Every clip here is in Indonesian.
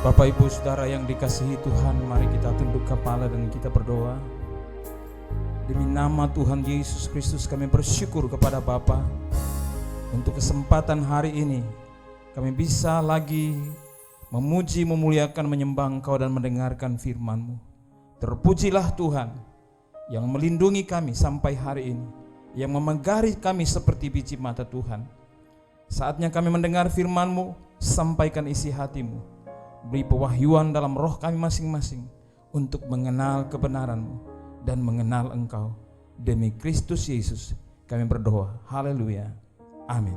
Bapak Ibu Saudara yang dikasihi Tuhan, mari kita tunduk kepala dan kita berdoa. Demi nama Tuhan Yesus Kristus kami bersyukur kepada Bapa untuk kesempatan hari ini kami bisa lagi memuji, memuliakan, menyembah Engkau dan mendengarkan firman-Mu. Terpujilah Tuhan yang melindungi kami sampai hari ini, yang memegari kami seperti biji mata Tuhan. Saatnya kami mendengar firman-Mu, sampaikan isi hati-Mu. Beri pewahyuan dalam roh kami masing-masing untuk mengenal kebenaran-Mu dan mengenal Engkau. Demi Kristus Yesus kami berdoa. Haleluya. Amin.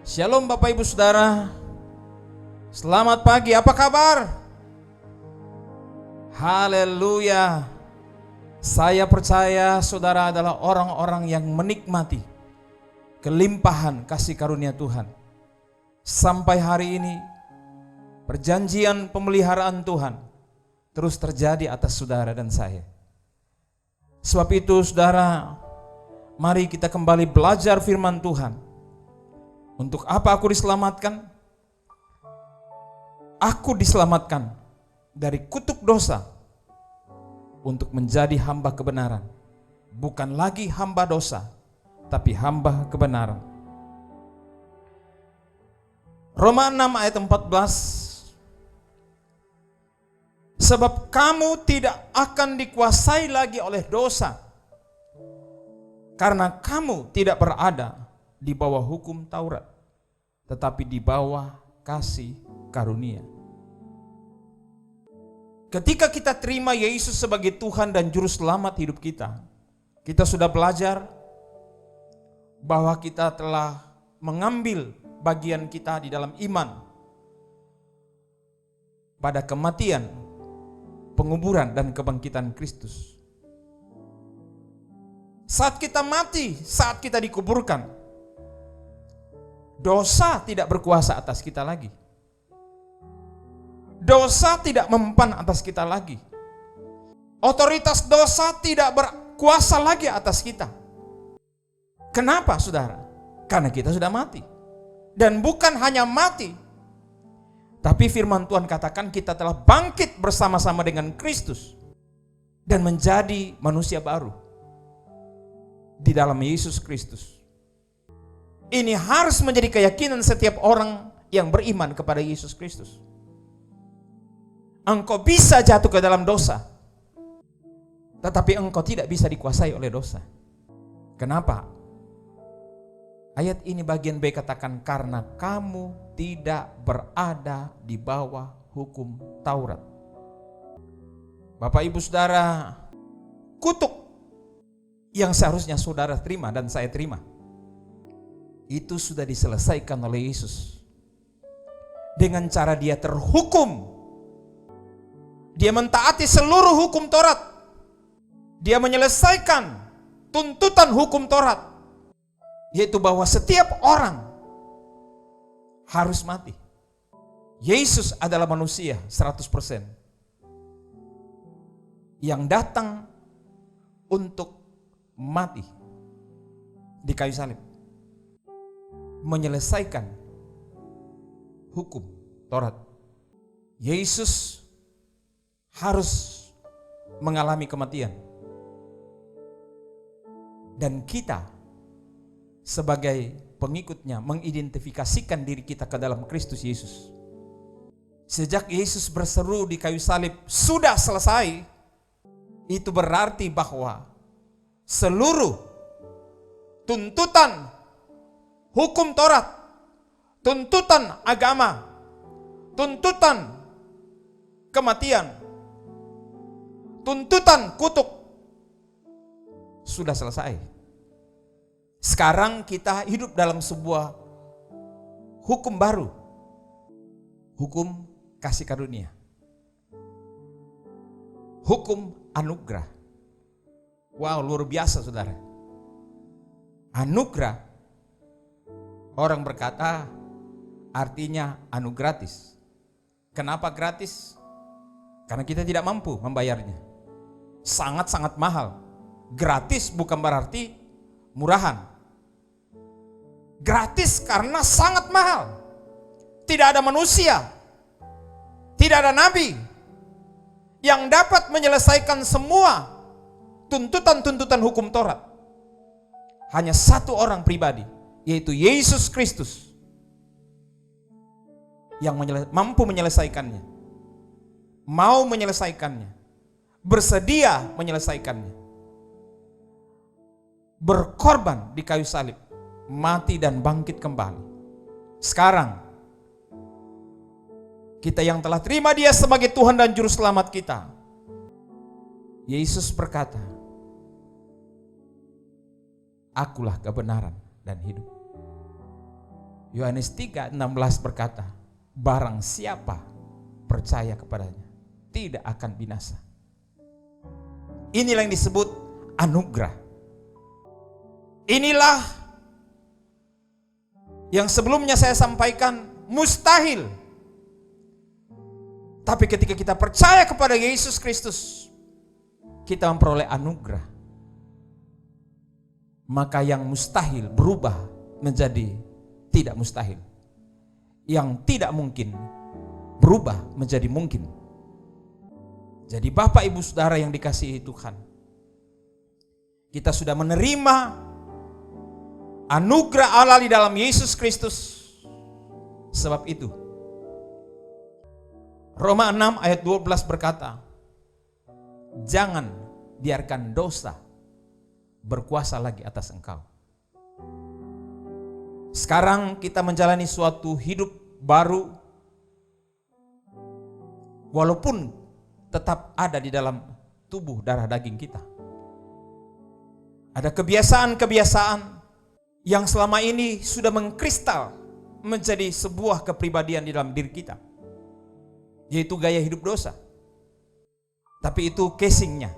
Shalom Bapak Ibu Saudara. Selamat pagi, apa kabar? Haleluya. Saya percaya saudara adalah orang-orang yang menikmati kelimpahan kasih karunia Tuhan. Sampai hari ini perjanjian pemeliharaan Tuhan terus terjadi atas saudara dan saya. Sebab itu saudara, mari kita kembali belajar firman Tuhan. Untuk apa aku diselamatkan? Aku diselamatkan dari kutuk dosa untuk menjadi hamba kebenaran. Bukan lagi hamba dosa, tapi hamba kebenaran. Roma 6 ayat 14. Sebab kamu tidak akan dikuasai lagi oleh dosa, karena kamu tidak berada di bawah hukum Taurat, tetapi di bawah kasih karunia. Ketika kita terima Yesus sebagai Tuhan dan Juru Selamat hidup kita, kita sudah belajar bahwa kita telah mengambil bagian kita di dalam iman pada kematian, penguburan, dan kebangkitan Kristus. Saat kita mati, saat kita dikuburkan, dosa tidak berkuasa atas kita lagi. Dosa tidak mempan atas kita lagi. Otoritas dosa tidak berkuasa lagi atas kita. Kenapa saudara? Karena kita sudah mati. Dan bukan hanya mati, tapi firman Tuhan katakan kita telah bangkit bersama-sama dengan Kristus dan menjadi manusia baru di dalam Yesus Kristus. Ini harus menjadi keyakinan setiap orang yang beriman kepada Yesus Kristus. Engkau bisa jatuh ke dalam dosa, tetapi engkau tidak bisa dikuasai oleh dosa. Kenapa? Ayat ini bagian B katakan, karena kamu tidak berada di bawah hukum Taurat. Bapak Ibu Saudara, kutuk yang seharusnya saudara terima dan saya terima, itu sudah diselesaikan oleh Yesus. Dengan cara dia terhukum, dia mentaati seluruh hukum Taurat, dia menyelesaikan tuntutan hukum Taurat, yaitu bahwa setiap orang harus mati. Yesus adalah manusia 100% yang datang untuk mati di kayu salib, menyelesaikan hukum Taurat. Yesus harus mengalami kematian, dan kita sebagai pengikutnya mengidentifikasikan diri kita ke dalam Kristus Yesus. Sejak Yesus berseru di kayu salib, sudah selesai, itu berarti bahwa seluruh tuntutan hukum Taurat, tuntutan agama, tuntutan kematian, tuntutan kutuk sudah selesai. Sekarang kita hidup dalam sebuah hukum baru, hukum kasih karunia, hukum anugerah. Wow, luar biasa saudara. Anugerah, orang berkata artinya anu gratis. Kenapa gratis? Karena kita tidak mampu membayarnya. Sangat-sangat mahal. Gratis bukan berarti murahan. Gratis karena sangat mahal. tidak ada manusia, tidak ada nabi yang dapat menyelesaikan semua tuntutan-tuntutan hukum Taurat. Hanya satu orang pribadi, yaitu Yesus Kristus, yang mampu menyelesaikannya, mau menyelesaikannya, bersedia menyelesaikannya, berkorban di kayu salib, mati dan bangkit kembali. Sekarang kita yang telah terima Dia sebagai Tuhan dan Juru Selamat kita, Yesus berkata, "Akulah kebenaran dan hidup." Yohanes 3:16 berkata, "Barang siapa percaya kepadanya tidak akan binasa." Inilah yang disebut anugerah. Inilah yang sebelumnya saya sampaikan mustahil. Tapi ketika kita percaya kepada Yesus Kristus, kita memperoleh anugerah. Maka yang mustahil berubah menjadi tidak mustahil. Yang tidak mungkin berubah menjadi mungkin. Jadi Bapak Ibu Saudara yang dikasihi Tuhan, kita sudah menerima anugerah Allah di dalam Yesus Kristus. Sebab itu Roma 6 ayat 12 berkata, "Jangan biarkan dosa berkuasa lagi atas engkau." Sekarang kita menjalani suatu hidup baru, walaupun tetap ada di dalam tubuh darah daging kita. Ada kebiasaan-kebiasaan yang selama ini sudah mengkristal menjadi sebuah kepribadian di dalam diri kita, yaitu gaya hidup dosa. Tapi itu casingnya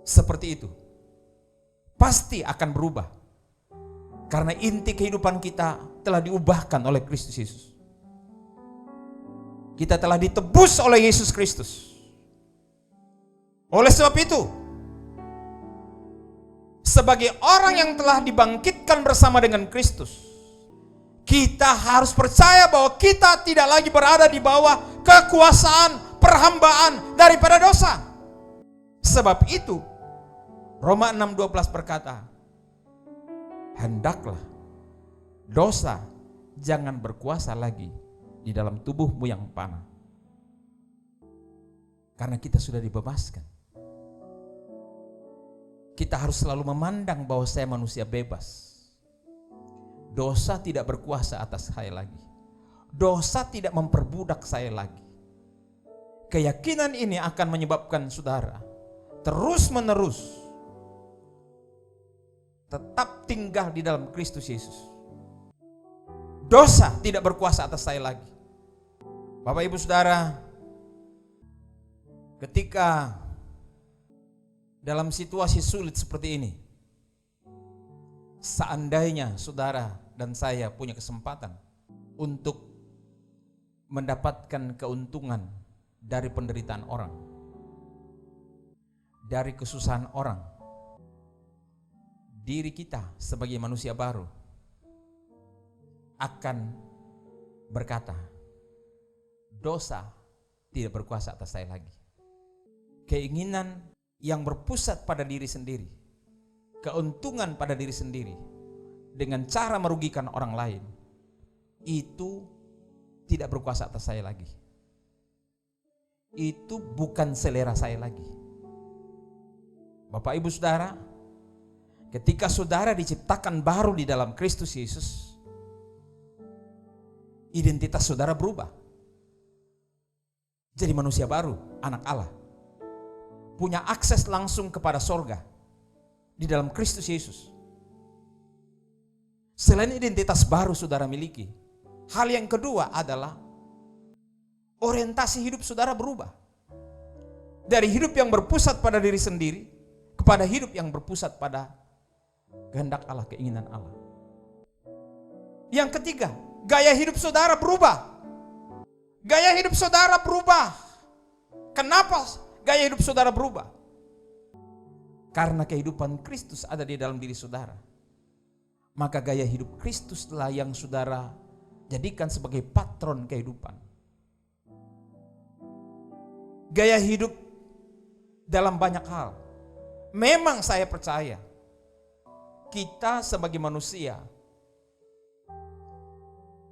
seperti itu, pasti akan berubah karena inti kehidupan kita telah diubahkan oleh Kristus Yesus. Kita telah ditebus oleh Yesus Kristus. Oleh sebab itu, sebagai orang yang telah dibangkitkan bersama dengan Kristus, kita harus percaya bahwa kita tidak lagi berada di bawah kekuasaan perhambaan daripada dosa. Sebab itu Roma 6:12 berkata, "Hendaklah dosa jangan berkuasa lagi di dalam tubuhmu yang panah." Karena kita sudah dibebaskan. Kita harus selalu memandang bahwa saya manusia bebas. Dosa tidak berkuasa atas saya lagi. Dosa tidak memperbudak saya lagi. Keyakinan ini akan menyebabkan saudara terus-menerus tetap tinggal di dalam Kristus Yesus. Dosa tidak berkuasa atas saya lagi. Bapak Ibu Saudara, ketika dalam situasi sulit seperti ini, seandainya saudara dan saya punya kesempatan untuk mendapatkan keuntungan dari penderitaan orang, dari kesusahan orang, diri kita sebagai manusia baru akan berkata, dosa tidak berkuasa atas saya lagi. Keinginan yang berpusat pada diri sendiri, keuntungan pada diri sendiri dengan cara merugikan orang lain, itu tidak berkuasa atas saya lagi. Itu bukan selera saya lagi. Bapak Ibu Saudara, ketika saudara diciptakan baru di dalam Kristus Yesus, identitas saudara berubah. Jadi manusia baru, anak Allah, punya akses langsung kepada sorga di dalam Kristus Yesus. Selain identitas baru saudara miliki, hal yang kedua adalah orientasi hidup saudara berubah. Dari hidup yang berpusat pada diri sendiri kepada hidup yang berpusat pada kehendak Allah, keinginan Allah. Yang ketiga, gaya hidup saudara berubah. Gaya hidup saudara berubah. Kenapa gaya hidup saudara berubah? Karena kehidupan Kristus ada di dalam diri saudara. Maka gaya hidup Kristuslah yang saudara Jadikan sebagai patron kehidupan. Gaya hidup dalam banyak hal. Memang saya percaya kita sebagai manusia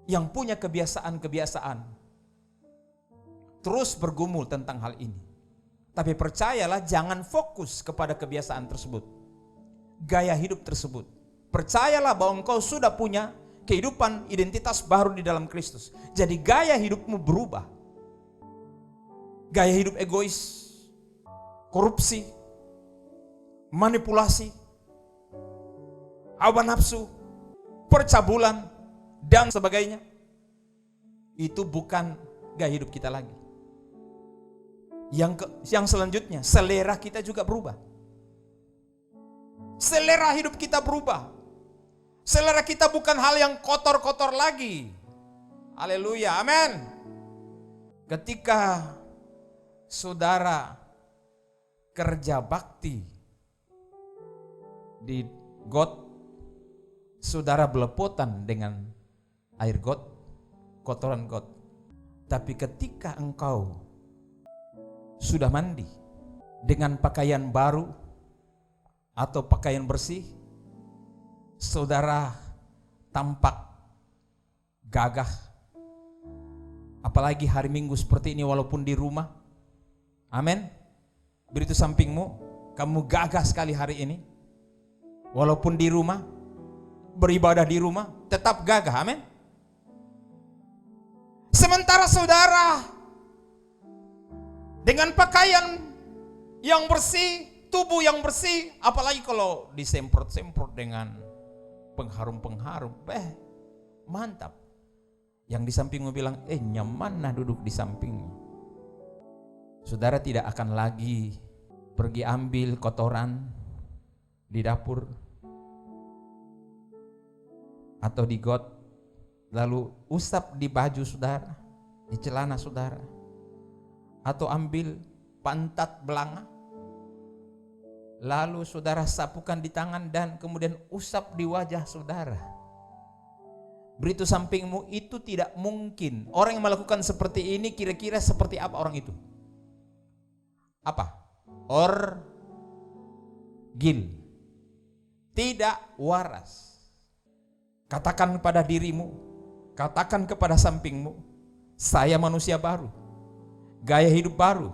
yang punya kebiasaan-kebiasaan terus bergumul tentang hal ini. Tapi percayalah, jangan fokus kepada kebiasaan tersebut, gaya hidup tersebut. Percayalah bahwa engkau sudah punya kehidupan identitas baru di dalam Kristus. Jadi gaya hidupmu berubah. Gaya hidup egois, korupsi, manipulasi, hawa nafsu, percabulan, dan sebagainya. Itu bukan gaya hidup kita lagi. Yang selanjutnya, selera kita juga berubah. Selera hidup kita berubah. Selera kita bukan hal yang kotor-kotor lagi. Haleluya, amin. Ketika saudara kerja bakti di got, saudara belepotan dengan air got, kotoran got. Tapi ketika engkau sudah mandi dengan pakaian baru atau pakaian bersih, saudara tampak gagah. Apalagi hari Minggu seperti ini walaupun di rumah. Amin. Beritahu sampingmu, kamu gagah sekali hari ini. Walaupun di rumah, beribadah di rumah, tetap gagah. Amin. Sementara saudara dengan pakaian yang bersih, tubuh yang bersih, apalagi kalau disemprot-semprot dengan pengharum-pengharum, mantap. Yang di sampingmu bilang, nyaman nah duduk di sampingmu. Saudara tidak akan lagi pergi ambil kotoran di dapur atau di got, lalu usap di baju saudara, di celana saudara, atau ambil pantat belanga, lalu saudara sapukan di tangan dan kemudian usap di wajah saudara. Beritahu sampingmu, itu tidak mungkin. Orang yang melakukan seperti ini kira-kira seperti apa orang itu? Apa? Orgil. Tidak waras. Katakan kepada dirimu, katakan kepada sampingmu, saya manusia baru, gaya hidup baru,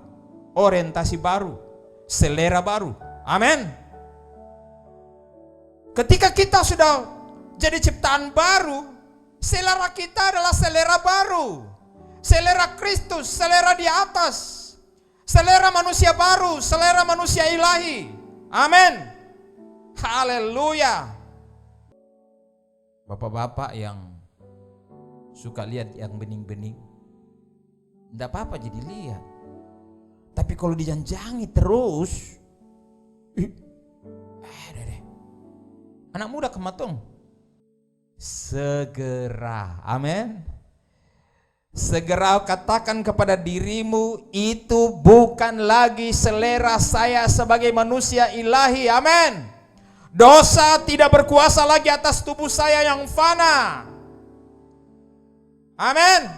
orientasi baru, selera baru. Amin. Ketika kita sudah jadi ciptaan baru, selera kita adalah selera baru, selera Kristus, selera di atas, selera manusia baru, selera manusia ilahi. Amin. Haleluya. Bapak-bapak yang suka lihat yang bening-bening, tidak apa-apa jadi lihat. Tapi kalau dijanjangi terus, anak muda kematung, segera, amin. Segera katakan kepada dirimu, itu bukan lagi selera saya sebagai manusia ilahi, amin. Dosa tidak berkuasa lagi atas tubuh saya yang fana, amin.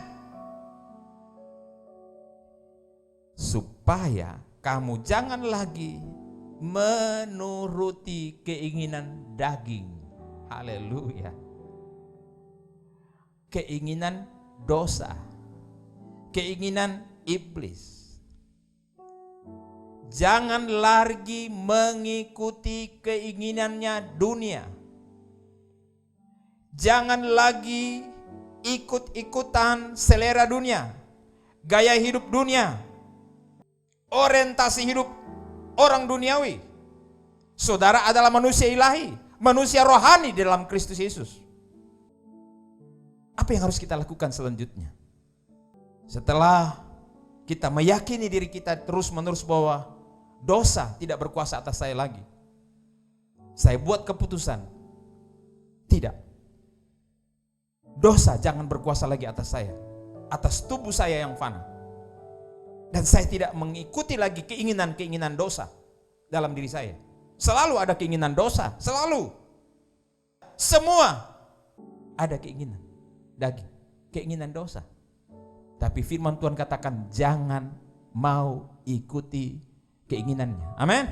Supaya kamu jangan lagi menuruti keinginan daging. Haleluya. Keinginan dosa, keinginan iblis. Jangan lagi mengikuti keinginannya dunia. Jangan lagi ikut-ikutan selera dunia, gaya hidup dunia, orientasi hidup orang duniawi. Saudara adalah manusia ilahi, manusia rohani di dalam Kristus Yesus. Apa yang harus kita lakukan selanjutnya? Setelah kita meyakini diri kita terus-menerus bahwa dosa tidak berkuasa atas saya lagi, saya buat keputusan, tidak, dosa jangan berkuasa lagi atas saya, atas tubuh saya yang fana. Dan saya tidak mengikuti lagi keinginan-keinginan dosa dalam diri saya. Selalu ada keinginan dosa, selalu. Semua ada keinginan daging. keinginan dosa. Tapi firman Tuhan katakan jangan mau ikuti keinginannya. Amin.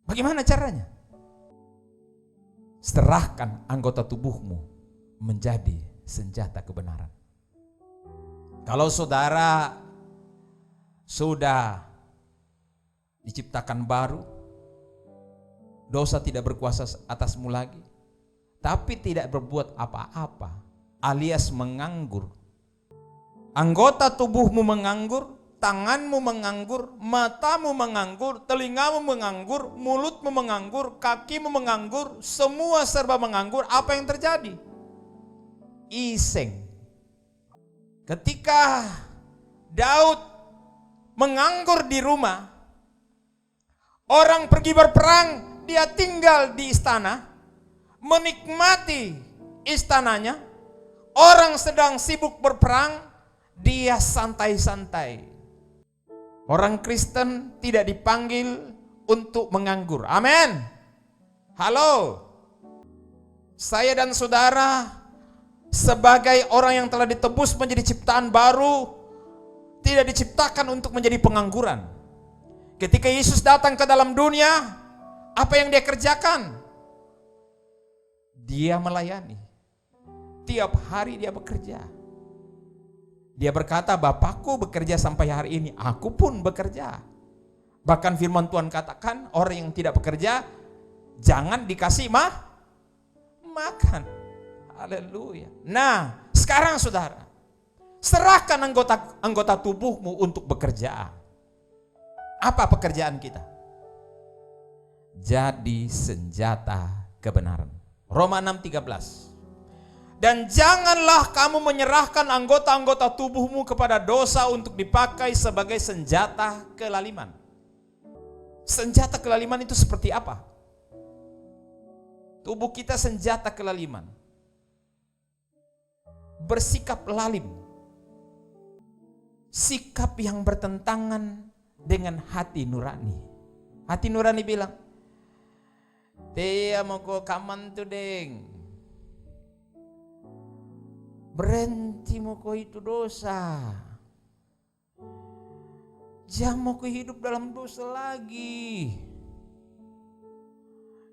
Bagaimana caranya? Serahkan anggota tubuhmu menjadi senjata kebenaran. Kalau saudara sudah diciptakan baru, dosa tidak berkuasa atasmu lagi, tapi tidak berbuat apa-apa, alias menganggur. Anggota tubuhmu menganggur, tanganmu menganggur, matamu menganggur, telingamu menganggur, mulutmu menganggur, kakimu menganggur, semua serba menganggur. Apa yang terjadi? Iseng. Ketika Daud menganggur di rumah, orang pergi berperang, dia tinggal di istana, menikmati istananya. Orang sedang sibuk berperang, dia santai-santai. Orang Kristen tidak dipanggil untuk menganggur. Amin. Halo. Saya dan saudara sebagai orang yang telah ditebus menjadi ciptaan baru, tidak diciptakan untuk menjadi pengangguran. Ketika Yesus datang ke dalam dunia, apa yang dia kerjakan? Dia melayani. Tiap hari dia bekerja. Dia berkata, Bapakku bekerja sampai hari ini, aku pun bekerja. Bahkan firman Tuhan katakan, orang yang tidak bekerja jangan dikasih makan. Haleluya. Nah, sekarang saudara, serahkan anggota tubuhmu untuk bekerja. Apa pekerjaan kita? Jadi senjata kebenaran. Roma 6:13. Dan janganlah kamu menyerahkan anggota-anggota tubuhmu kepada dosa untuk dipakai sebagai senjata kelaliman. Senjata kelaliman itu seperti apa? Tubuh kita senjata kelaliman. Bersikap lalim. Sikap yang bertentangan dengan hati nurani. Hati nurani bilang, "Tia mau ko kaman tu deng. Berhenti mau ko itu dosa. Jangan mau ko hidup dalam dosa lagi."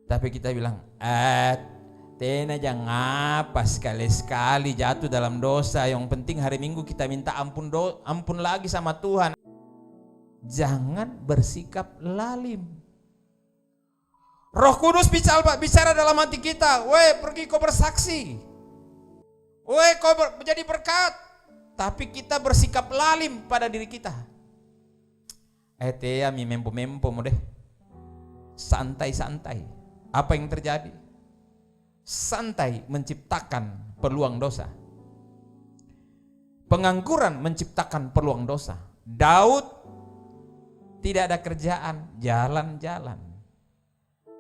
Tapi kita bilang, Tena jangan apa sekali-sekali jatuh dalam dosa. Yang penting hari Minggu kita minta ampun lagi sama Tuhan. Jangan bersikap lalim. Roh Kudus bicara dalam hati kita. Weh, pergi kau bersaksi. Weh, kau menjadi berkat. Tapi kita bersikap lalim pada diri kita. Tea mi mempo-mempo mo deh. Santai-santai. Apa yang terjadi? Santai menciptakan peluang dosa. Pengangguran menciptakan peluang dosa. Daud tidak ada kerjaan, jalan-jalan.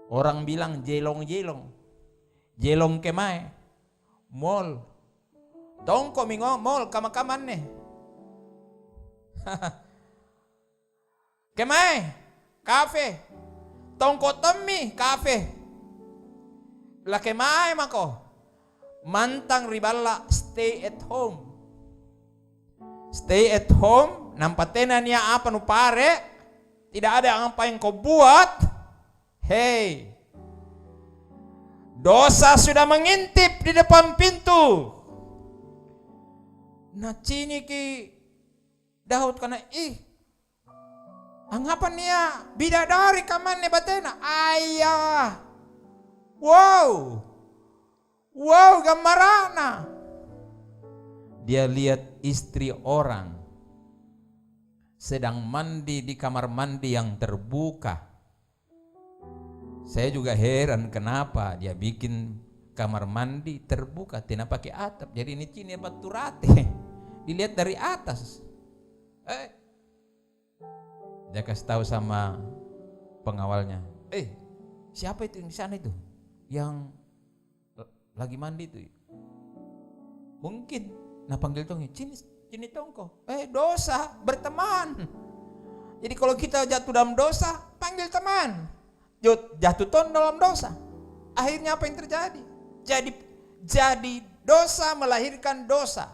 Orang bilang jelong-jelong. Jelong kemai? Mall. Tongko mingo mall kama-kaman nih. Kemai? Kafe. Tongko temi kafe. Laki mai mako mantang ribala stay at home. Stay at home nampatena niya apa nu pare, tidak ada apa yang kau buat. Hey, dosa sudah mengintip di depan pintu. Nah cini ki Daud kana anggapan niya bidadari kaman ne batena ayah. Wow, gambarana. Dia lihat istri orang sedang mandi di kamar mandi yang terbuka. Saya juga heran kenapa dia bikin kamar mandi terbuka, tidak pakai atap. Jadi ini cini batu rate, dilihat dari atas. Dia kasih tahu sama pengawalnya, siapa itu yang di sana itu? Yang lagi mandi itu mungkin panggil tongnya cini tongko dosa berteman. Jadi kalau kita jatuh dalam dosa panggil teman, jatuh dalam dosa, akhirnya apa yang terjadi? Jadi Dosa melahirkan dosa.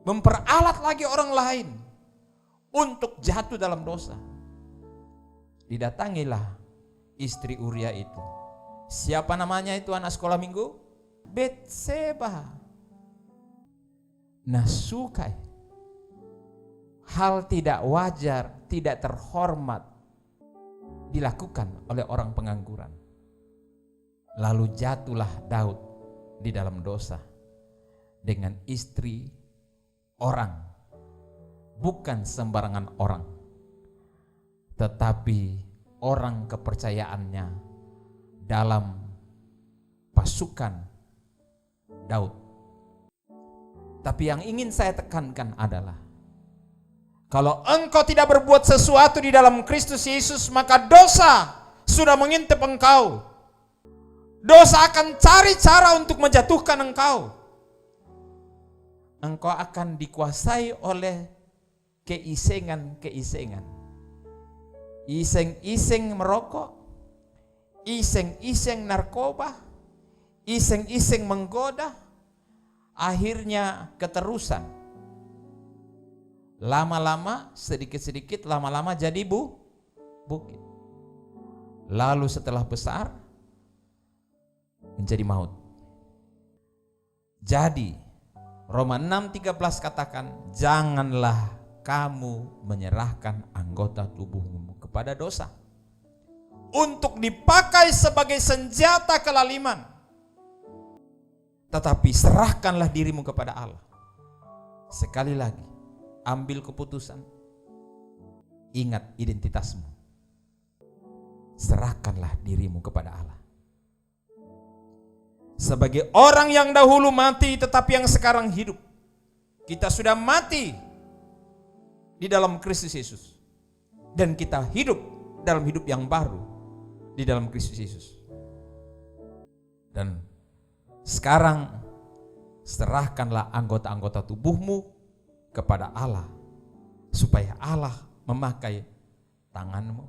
Memperalat lagi orang lain untuk jatuh dalam dosa. Didatangilah istri Uria itu. Siapa namanya itu anak sekolah minggu? Betseba. Nasukai. Hal tidak wajar, tidak terhormat dilakukan oleh orang pengangguran. Lalu jatuhlah Daud di dalam dosa dengan istri orang, bukan sembarangan orang, tetapi orang kepercayaannya dalam pasukan Daud. Tapi yang ingin saya tekankan adalah, kalau engkau tidak berbuat sesuatu di dalam Kristus Yesus, maka dosa sudah mengintip engkau. Dosa akan cari cara untuk menjatuhkan engkau. Engkau akan dikuasai oleh keisengan-keisengan. Iseng-iseng merokok, iseng-iseng narkoba, iseng-iseng menggoda, akhirnya keterusan. Lama-lama, sedikit-sedikit, lama-lama jadi bukit. Lalu setelah besar, menjadi maut. Jadi Roma 6:13 katakan, janganlah kamu menyerahkan anggota tubuhmu kepada dosa untuk dipakai sebagai senjata kelaliman, tetapi serahkanlah dirimu kepada Allah. Sekali lagi, ambil keputusan, ingat identitasmu, serahkanlah dirimu kepada Allah. Sebagai orang yang dahulu mati tetapi yang sekarang hidup, kita sudah mati di dalam Kristus Yesus, dan kita hidup dalam hidup yang baru di dalam Kristus Yesus. Dan sekarang serahkanlah anggota-anggota tubuhmu kepada Allah, supaya Allah memakai tanganmu,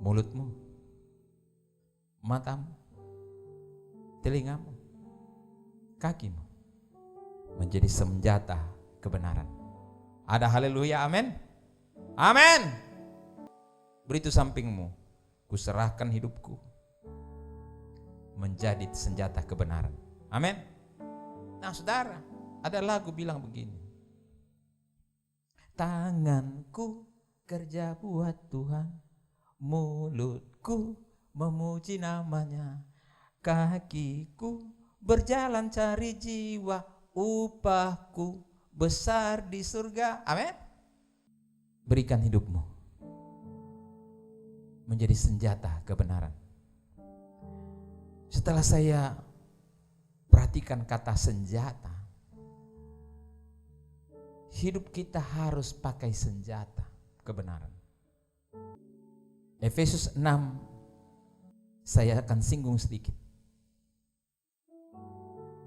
mulutmu, matamu, telingamu, kakimu menjadi senjata kebenaran. Ada haleluya, amin. Amin. Beritahu sampingmu, kuserahkan hidupku menjadi senjata kebenaran. Amin. Nah saudara, ada lagu bilang begini, tanganku kerja buat Tuhan, mulutku memuji namanya, kakiku berjalan cari jiwa, upahku besar di surga. Amin. Berikan hidupmu menjadi senjata kebenaran. Setelah saya perhatikan kata senjata, hidup kita harus pakai senjata kebenaran. Efesus 6, saya akan singgung sedikit.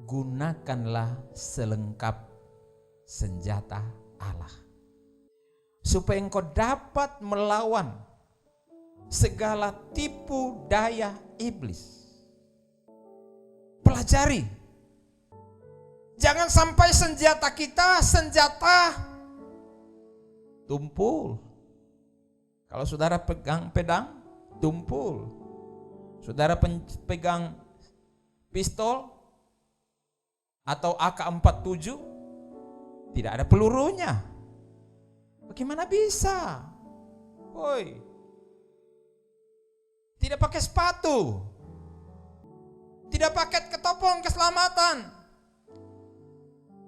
Gunakanlah selengkap senjata Allah, supaya engkau dapat melawan segala tipu daya iblis. Pelajari, jangan sampai senjata kita senjata tumpul. Kalau saudara pegang pedang, tumpul. Saudara pegang pistol atau AK-47, tidak ada pelurunya. Bagaimana bisa? Woi, tidak pakai sepatu, tidak pakai ketopong keselamatan,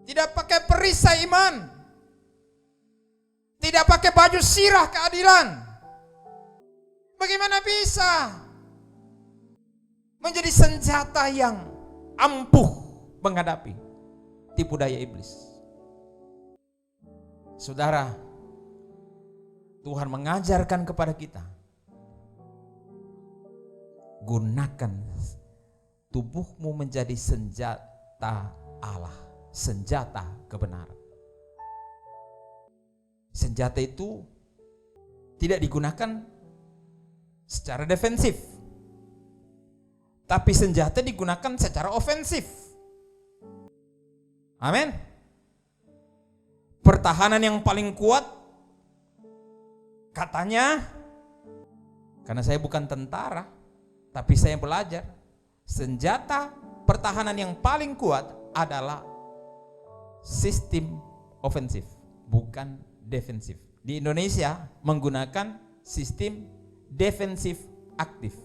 tidak pakai perisai iman, tidak pakai baju sirah keadilan. Bagaimana bisa menjadi senjata yang ampuh menghadapi tipu daya iblis? Saudara, Tuhan mengajarkan kepada kita, gunakan tubuhmu menjadi senjata Allah, senjata kebenaran. Senjata itu tidak digunakan secara defensif, Tapi senjata digunakan secara ofensif. Amin. Pertahanan yang paling kuat katanya, karena saya bukan tentara, tapi saya belajar, senjata pertahanan yang paling kuat adalah sistem ofensif, bukan defensif. Di Indonesia menggunakan sistem defensif aktif.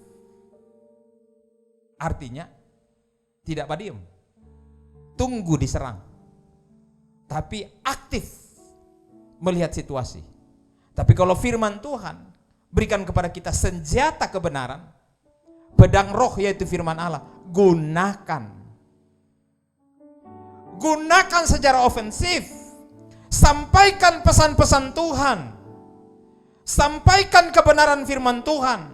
Artinya tidak diem, tunggu diserang, tapi aktif melihat situasi. Tapi kalau firman Tuhan berikan kepada kita senjata kebenaran, pedang roh yaitu firman Allah, gunakan secara ofensif, sampaikan pesan-pesan Tuhan, sampaikan kebenaran firman Tuhan,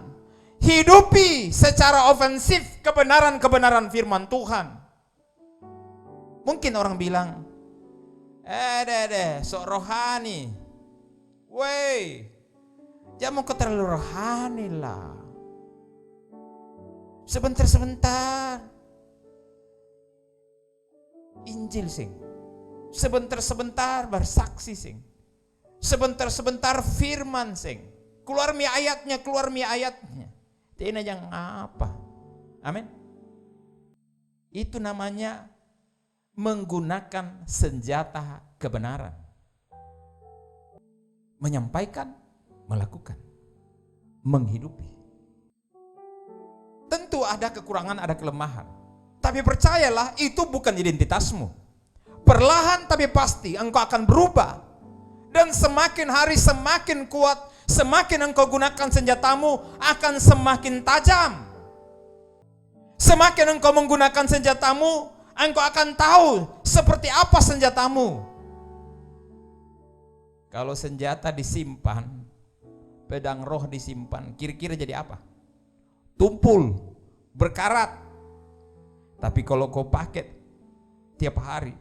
hidupi secara ofensif kebenaran-kebenaran firman Tuhan. Mungkin orang bilang, sok rohani, woi, jangan kau terlalu rohani lah, sebentar-sebentar Injil sing, sebentar-sebentar bersaksi sing, sebentar-sebentar firman sing, keluar mi ayatnya. Tidak yang apa. Amin. Itu namanya menggunakan senjata kebenaran. Menyampaikan, melakukan, menghidupi. Tentu ada kekurangan, ada kelemahan. Tapi percayalah, itu bukan identitasmu. Perlahan tapi pasti engkau akan berubah. Dan semakin hari semakin kuat, semakin engkau gunakan senjatamu akan semakin tajam. Semakin engkau menggunakan senjatamu, engkau akan tahu seperti apa senjatamu. Kalau senjata disimpan, pedang roh disimpan, kira-kira jadi apa? Tumpul, berkarat. Tapi kalau kau pakai tiap hari,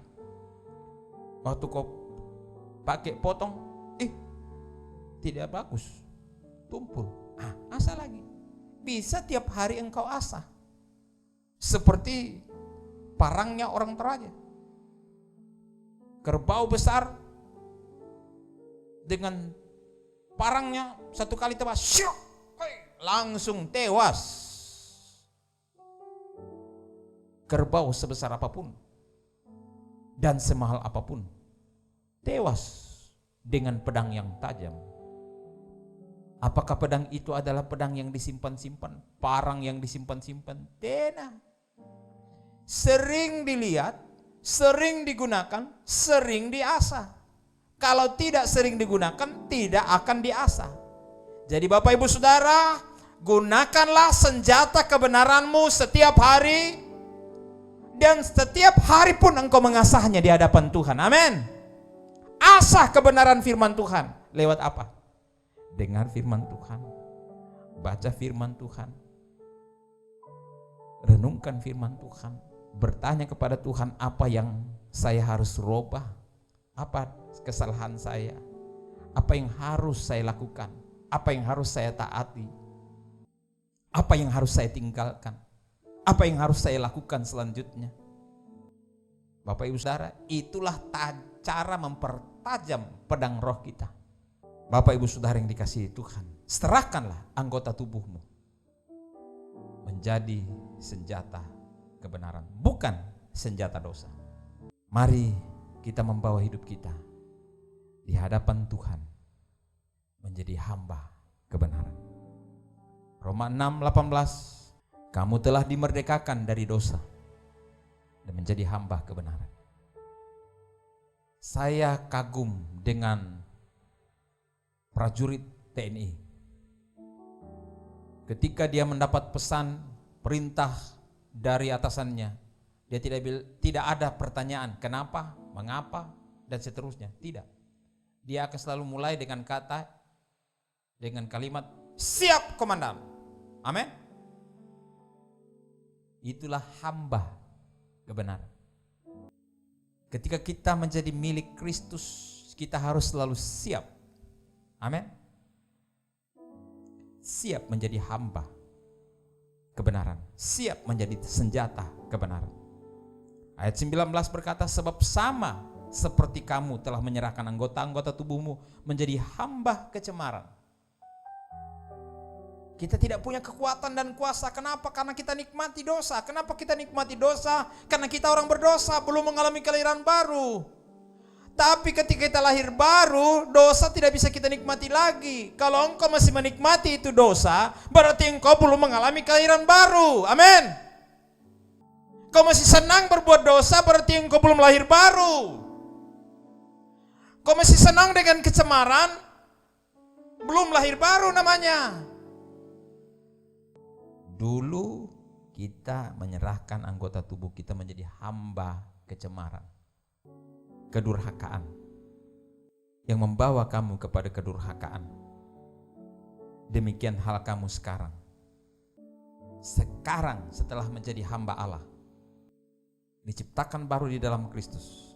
waktu kau pakai potong, tidak bagus, tumpul. Asah lagi. Bisa tiap hari engkau asah. Seperti parangnya orang Toraja. Kerbau besar dengan parangnya satu kali tebas, syuk, langsung tewas. Kerbau sebesar apapun dan semahal apapun tewas dengan pedang yang tajam. Apakah pedang itu adalah pedang yang disimpan-simpan, parang yang disimpan-simpan? Tidak. Sering dilihat, sering digunakan, sering diasah. Kalau tidak sering digunakan, tidak akan diasah. Jadi Bapak Ibu Saudara, gunakanlah senjata kebenaranmu setiap hari, dan setiap hari pun engkau mengasahnya di hadapan Tuhan. Amin. Asah kebenaran firman Tuhan. Lewat apa? Dengar firman Tuhan, baca firman Tuhan, renungkan firman Tuhan, bertanya kepada Tuhan, apa yang saya harus rubah, apa kesalahan saya, apa yang harus saya lakukan, apa yang harus saya taati, apa yang harus saya tinggalkan, apa yang harus saya lakukan selanjutnya. Bapak Ibu Saudara, itulah cara mempertajam pedang roh kita. Bapak Ibu Saudara yang dikasihi Tuhan, serahkanlah anggota tubuhmu menjadi senjata kebenaran, bukan senjata dosa. Mari kita membawa hidup kita di hadapan Tuhan menjadi hamba kebenaran. Roma 6:18, kamu telah dimerdekakan dari dosa dan menjadi hamba kebenaran. Saya kagum dengan prajurit TNI. Ketika dia mendapat pesan, perintah dari atasannya, dia tidak ada pertanyaan kenapa, mengapa, dan seterusnya. Tidak. Dia akan selalu mulai dengan kalimat siap komandan. Amin. Itulah hamba kebenaran. Ketika kita menjadi milik Kristus, kita harus selalu siap. Amin. Siap menjadi hamba kebenaran, siap menjadi senjata kebenaran. Ayat 19 berkata, sebab sama seperti kamu telah menyerahkan anggota-anggota tubuhmu menjadi hamba kecemaran. Kita tidak punya kekuatan dan kuasa. Kenapa? Karena kita nikmati dosa. Kenapa kita nikmati dosa? Karena kita orang berdosa, belum mengalami kelahiran baru. Tapi ketika kita lahir baru, dosa tidak bisa kita nikmati lagi. Kalau engkau masih menikmati itu dosa, berarti engkau belum mengalami kelahiran baru. Amin. Kau masih senang berbuat dosa, berarti engkau belum lahir baru. Kau masih senang dengan kecemaran, belum lahir baru namanya. Dulu kita menyerahkan anggota tubuh kita menjadi hamba kecemaran, kedurhakaan, yang membawa kamu kepada kedurhakaan. Demikian hal kamu sekarang. Sekarang setelah menjadi hamba Allah, diciptakan baru di dalam Kristus,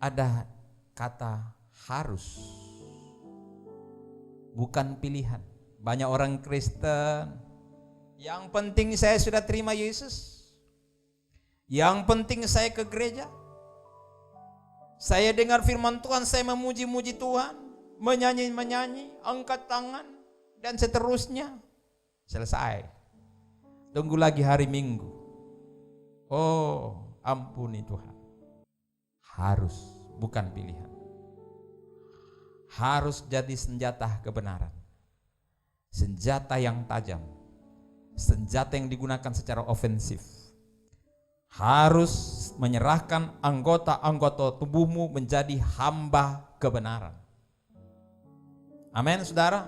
ada kata harus, bukan pilihan. Banyak orang Kristen, yang penting saya sudah terima Yesus, yang penting saya ke gereja, saya dengar firman Tuhan, saya memuji-muji Tuhan, menyanyi-menyanyi, angkat tangan, dan seterusnya. Selesai. Tunggu lagi hari Minggu. Oh, ampuni Tuhan. Harus, bukan pilihan. Harus jadi senjata kebenaran. Senjata yang tajam. Senjata yang digunakan secara ofensif. Harus menyerahkan anggota-anggota tubuhmu menjadi hamba kebenaran. Amin, saudara.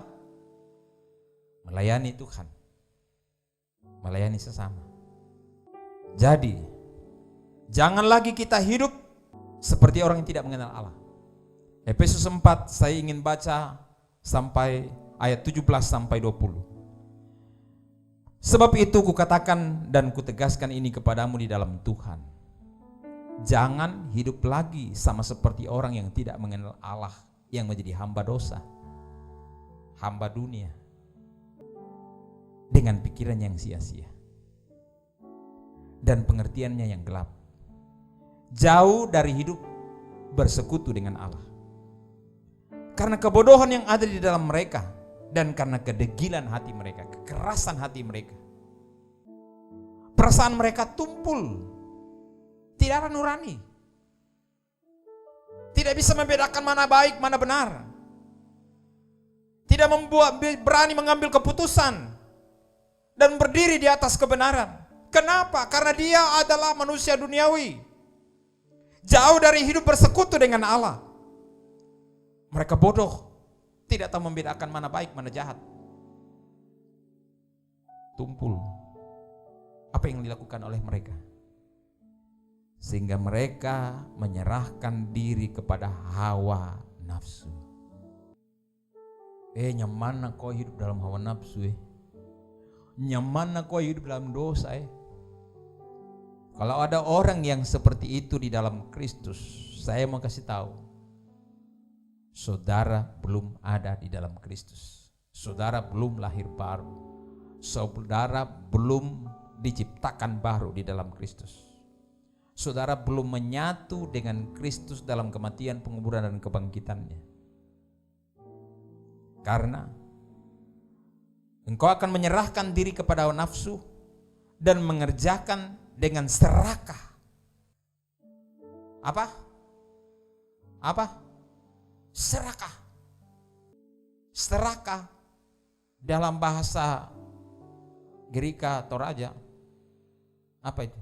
Melayani Tuhan, melayani sesama. Jadi, jangan lagi kita hidup seperti orang yang tidak mengenal Allah. Efesus 4 saya ingin baca sampai ayat 17 sampai 20. Sebab itu kukatakan dan kutegaskan ini kepadamu di dalam Tuhan. Jangan hidup lagi sama seperti orang yang tidak mengenal Allah, yang menjadi hamba dosa, hamba dunia, dengan pikiran yang sia-sia dan pengertiannya yang gelap. Jauh dari hidup bersekutu dengan Allah. Karena kebodohan yang ada di dalam mereka, dan karena kedegilan hati mereka, kekerasan hati mereka, perasaan mereka tumpul, tidak ada nurani, tidak bisa membedakan mana baik, mana benar, tidak berani mengambil keputusan dan berdiri di atas kebenaran. Kenapa? Karena dia adalah manusia duniawi, jauh dari hidup bersekutu dengan Allah. Mereka bodoh, tidak tahu membedakan mana baik, mana jahat. Tumpul. Apa yang dilakukan oleh mereka? Sehingga mereka menyerahkan diri kepada hawa nafsu. Nyaman kau hidup dalam hawa nafsu. Nyaman kau hidup dalam dosa. Kalau ada orang yang seperti itu di dalam Kristus, saya mau kasih tahu, saudara belum ada di dalam Kristus. Saudara belum lahir baru. Saudara belum diciptakan baru di dalam Kristus. Saudara belum menyatu dengan Kristus dalam kematian, penguburan, dan kebangkitannya. Karena engkau akan menyerahkan diri kepada hawa nafsu dan mengerjakan dengan serakah. Apa? Serakah. Serakah dalam bahasa Gerika Toraja, apa itu?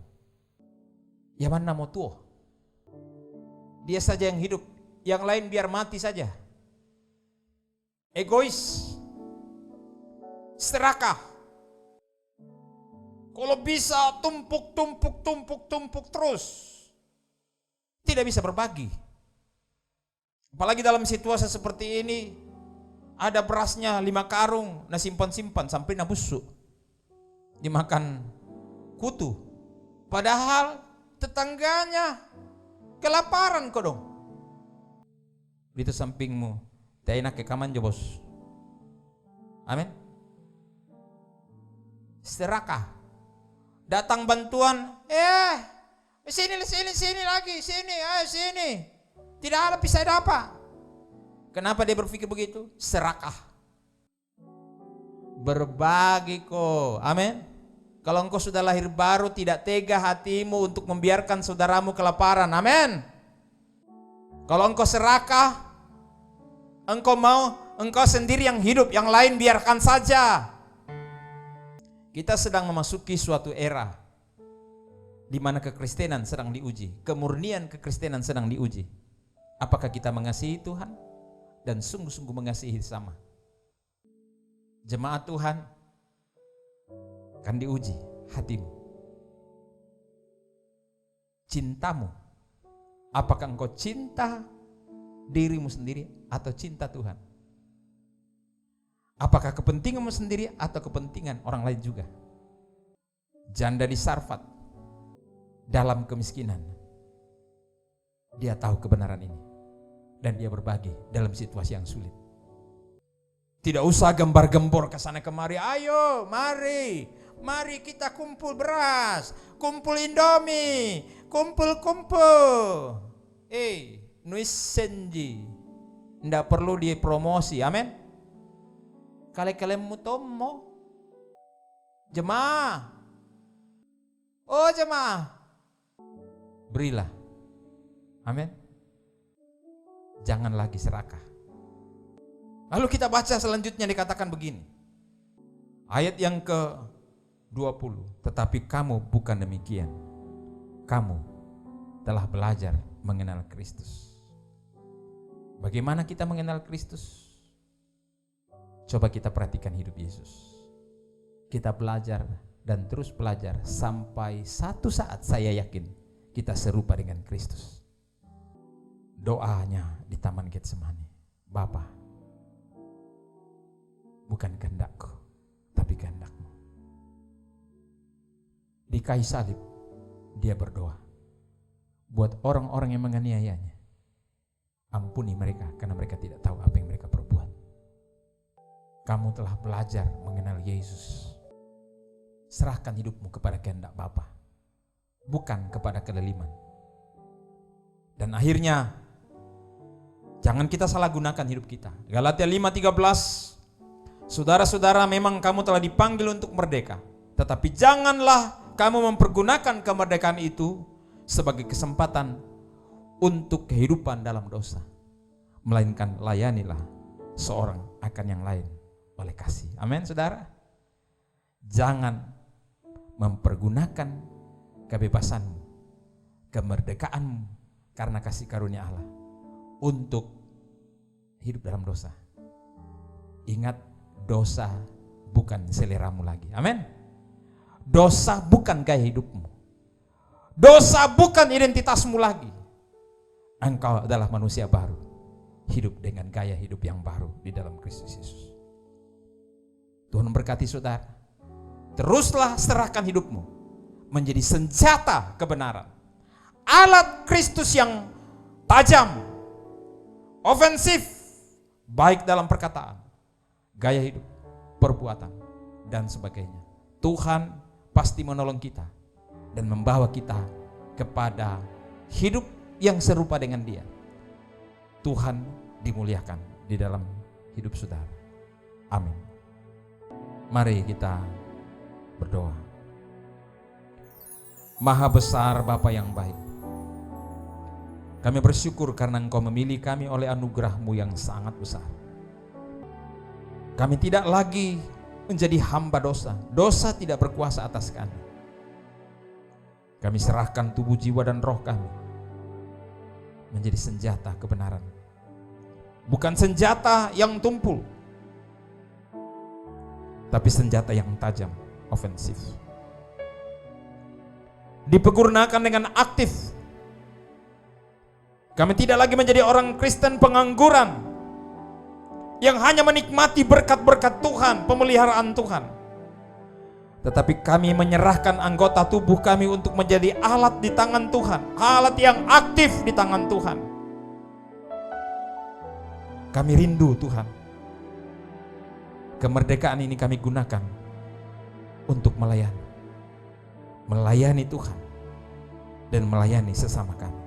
Yaman namo tuh. Dia saja yang hidup, yang lain biar mati saja. Egois. Serakah. Kalau bisa tumpuk terus, tidak bisa berbagi. Apalagi dalam situasi seperti ini, ada berasnya 5 karung, nah simpan sampai busuk, dimakan kutu. Padahal tetangganya kelaparan kok dong. Itu sampingmu, tak enak ke kaman jo bos. Amin. Serakah. Datang bantuan, sini lagi, sini. Tidak ada bisa dapat. Kenapa dia berpikir begitu? Serakah. Berbagi kok. Amin. Kalau engkau sudah lahir baru, tidak tega hatimu untuk membiarkan saudaramu kelaparan. Amin. Kalau engkau serakah, engkau mau engkau sendiri yang hidup, yang lain biarkan saja. Kita sedang memasuki suatu era di mana kekristenan sedang diuji, kemurnian kekristenan sedang diuji. Apakah kita mengasihi Tuhan dan sungguh-sungguh mengasihi sama? Jemaat Tuhan akan diuji hatimu, cintamu. Apakah engkau cinta dirimu sendiri atau cinta Tuhan? Apakah kepentinganmu sendiri atau kepentingan orang lain juga? Janda di Sarfat dalam kemiskinan, dia tahu kebenaran ini dan dia berbagi dalam situasi yang sulit. Tidak usah gembar-gembor ke sana kemari. Ayo, mari kita kumpul beras, kumpul Indomie, kumpul. Nuis senji, ndak perlu dipromosi. Amin. Kalian mutomo, jemaah. Oh jemaah, berilah. Amin. Jangan lagi serakah. Lalu kita baca selanjutnya dikatakan begini. Ayat yang ke-20. Tetapi kamu bukan demikian. Kamu telah belajar mengenal Kristus. Bagaimana kita mengenal Kristus? Coba kita perhatikan hidup Yesus. Kita belajar dan terus belajar sampai satu saat saya yakin kita serupa dengan Kristus. Doanya di Taman Getsemani. Bapa, bukan kehendakku, tapi kehendak-Mu. Di kayu salib, dia berdoa buat orang-orang yang menganiayanya. Ampuni mereka karena mereka tidak tahu apa yang mereka perbuat. Kamu telah belajar mengenal Yesus. Serahkan hidupmu kepada kehendak Bapa, bukan kepada kedoliman. Dan akhirnya, jangan kita salah gunakan hidup kita. Galatia 5:13. Saudara-saudara, memang kamu telah dipanggil untuk merdeka, tetapi janganlah kamu mempergunakan kemerdekaan itu sebagai kesempatan untuk kehidupan dalam dosa, melainkan layanilah seorang akan yang lain oleh kasih. Amin, saudara. Jangan mempergunakan kebebasanmu, kemerdekaanmu karena kasih karunia Allah untuk hidup dalam dosa. Ingat, dosa bukan seleramu lagi. Amin. Dosa bukan gaya hidupmu. Dosa bukan identitasmu lagi. Engkau adalah manusia baru, hidup dengan gaya hidup yang baru di dalam Kristus Yesus. Tuhan memberkati saudara. Teruslah serahkan hidupmu menjadi senjata kebenaran, alat Kristus yang tajam, ofensif, baik dalam perkataan, gaya hidup, perbuatan, dan sebagainya. Tuhan pasti menolong kita dan membawa kita kepada hidup yang serupa dengan Dia. Tuhan dimuliakan di dalam hidup saudara. Amin. Mari kita berdoa. Maha besar Bapa yang baik, kami bersyukur karena Engkau memilih kami oleh anugerah-Mu yang sangat besar. Kami tidak lagi menjadi hamba dosa. Dosa tidak berkuasa atas kami. Kami serahkan tubuh, jiwa, dan roh kami menjadi senjata kebenaran. Bukan senjata yang tumpul, tapi senjata yang tajam, ofensif. Dipergunakan dengan aktif. Kami tidak lagi menjadi orang Kristen pengangguran yang hanya menikmati berkat-berkat Tuhan, pemeliharaan Tuhan. Tetapi kami menyerahkan anggota tubuh kami untuk menjadi alat di tangan Tuhan, alat yang aktif di tangan Tuhan. Kami rindu Tuhan, kemerdekaan ini kami gunakan untuk melayani Tuhan dan melayani sesama kami.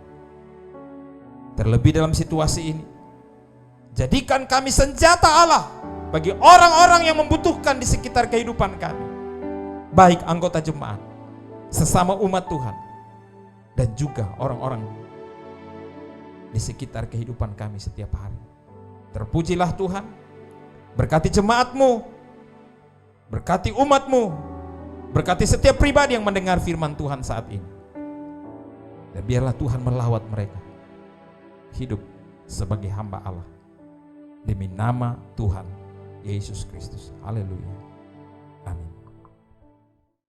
Terlebih dalam situasi ini, jadikan kami senjata Allah bagi orang-orang yang membutuhkan di sekitar kehidupan kami, baik anggota jemaat, sesama umat Tuhan, dan juga orang-orang di sekitar kehidupan kami setiap hari. Terpujilah Tuhan, berkati jemaat-Mu, berkati umat-Mu, berkati setiap pribadi yang mendengar firman Tuhan saat ini. Dan biarlah Tuhan melawat mereka hidup sebagai hamba Allah demi nama Tuhan Yesus Kristus. Haleluya.